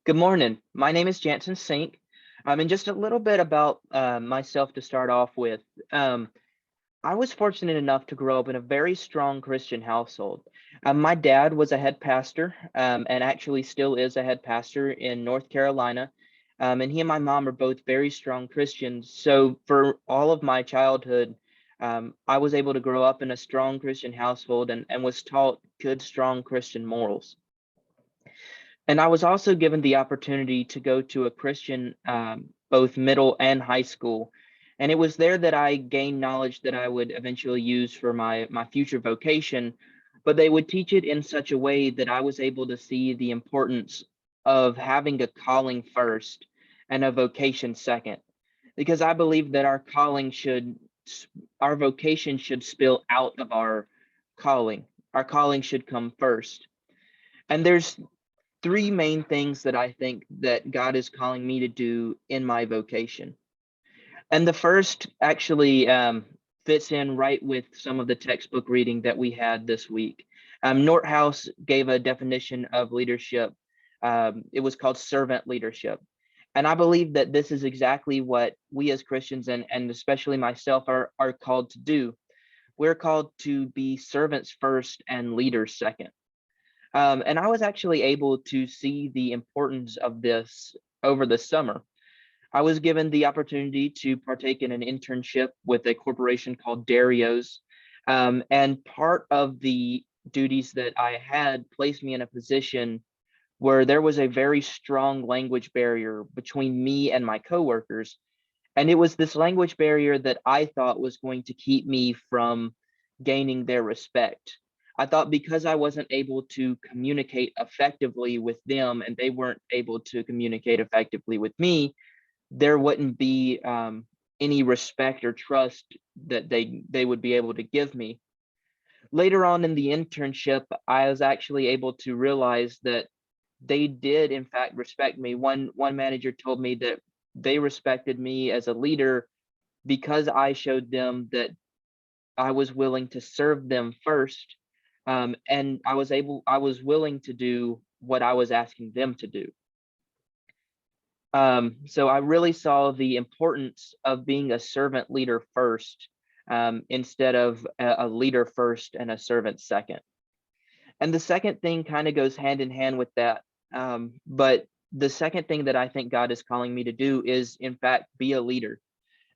Good morning. My name is Jansen Sink. And just a little bit about myself to start off with. Um, I was fortunate enough to grow up in a very strong Christian household. My dad was a head pastor, and actually still is a head pastor in North Carolina. And he and my mom are both very strong Christians. So for all of my childhood, I was able to grow up in a strong Christian household and was taught good, strong Christian morals. And I was also given the opportunity to go to a Christian, both middle and high school. And it was there that I gained knowledge that I would eventually use for my future vocation. But they would teach it in such a way that I was able to see the importance of having a calling first and a vocation second. Because I believe that our vocation should spill out of our calling. Our calling should come first. And there's three main things that I think that God is calling me to do in my vocation. And the first actually fits in right with some of the textbook reading that we had this week. Northouse gave a definition of leadership. It was called servant leadership. And I believe that this is exactly what we as Christians and especially myself are called to do. We're called to be servants first and leaders second. And I was actually able to see the importance of this over the summer. I was given the opportunity to partake in an internship with a corporation called LDRS. And part of the duties that I had placed me in a position where there was a very strong language barrier between me and my coworkers. And it was this language barrier that I thought was going to keep me from gaining their respect. I thought because I wasn't able to communicate effectively with them and they weren't able to communicate effectively with me, there wouldn't be any respect or trust that they would be able to give me. Later on in the internship, I was actually able to realize that they did in fact respect me. One manager told me that they respected me as a leader because I showed them that I was willing to serve them first, and I was willing to do what I was asking them to do. So I really saw the importance of being a servant leader first, instead of a leader first and a servant second. And the second thing kind of goes hand in hand with that. But the second thing that I think God is calling me to do is, in fact, be a leader.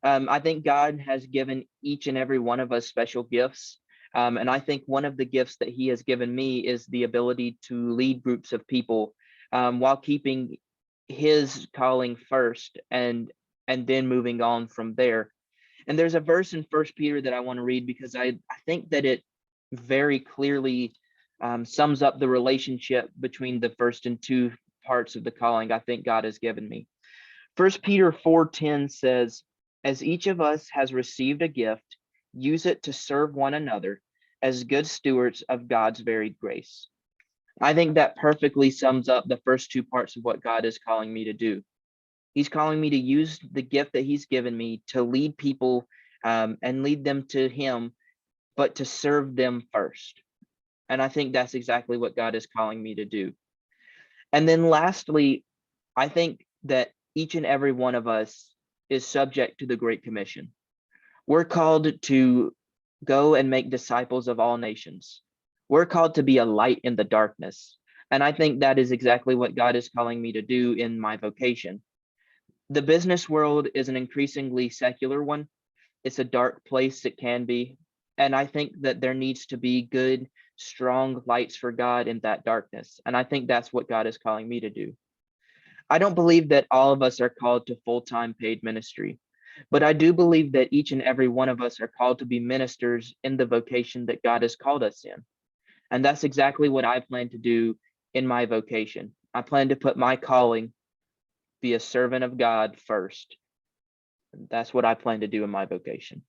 I think God has given each and every one of us special gifts. And I think one of the gifts that he has given me is the ability to lead groups of people, while keeping his calling first and then moving on from there. And there's a verse in First Peter that I want to read because I think that it very clearly sums up the relationship between the first and two parts of the calling I think God has given me. First Peter 4:10 says, "As each of us has received a gift, use it to serve one another as good stewards of God's varied grace." I think that perfectly sums up the first two parts of what God is calling me to do. He's calling me to use the gift that he's given me to lead people, and lead them to him, but to serve them first. And I think that's exactly what God is calling me to do. And then lastly, I think that each and every one of us is subject to the Great Commission. We're called to go and make disciples of all nations. We're called to be a light in the darkness. And I think that is exactly what God is calling me to do in my vocation. The business world is an increasingly secular one. It's a dark place, it can be. And I think that there needs to be good, strong lights for God in that darkness. And I think that's what God is calling me to do. I don't believe that all of us are called to full-time paid ministry, but I do believe that each and every one of us are called to be ministers in the vocation that God has called us in. And that's exactly what I plan to do in my vocation. I plan to put my calling, be a servant of God first. That's what I plan to do in my vocation.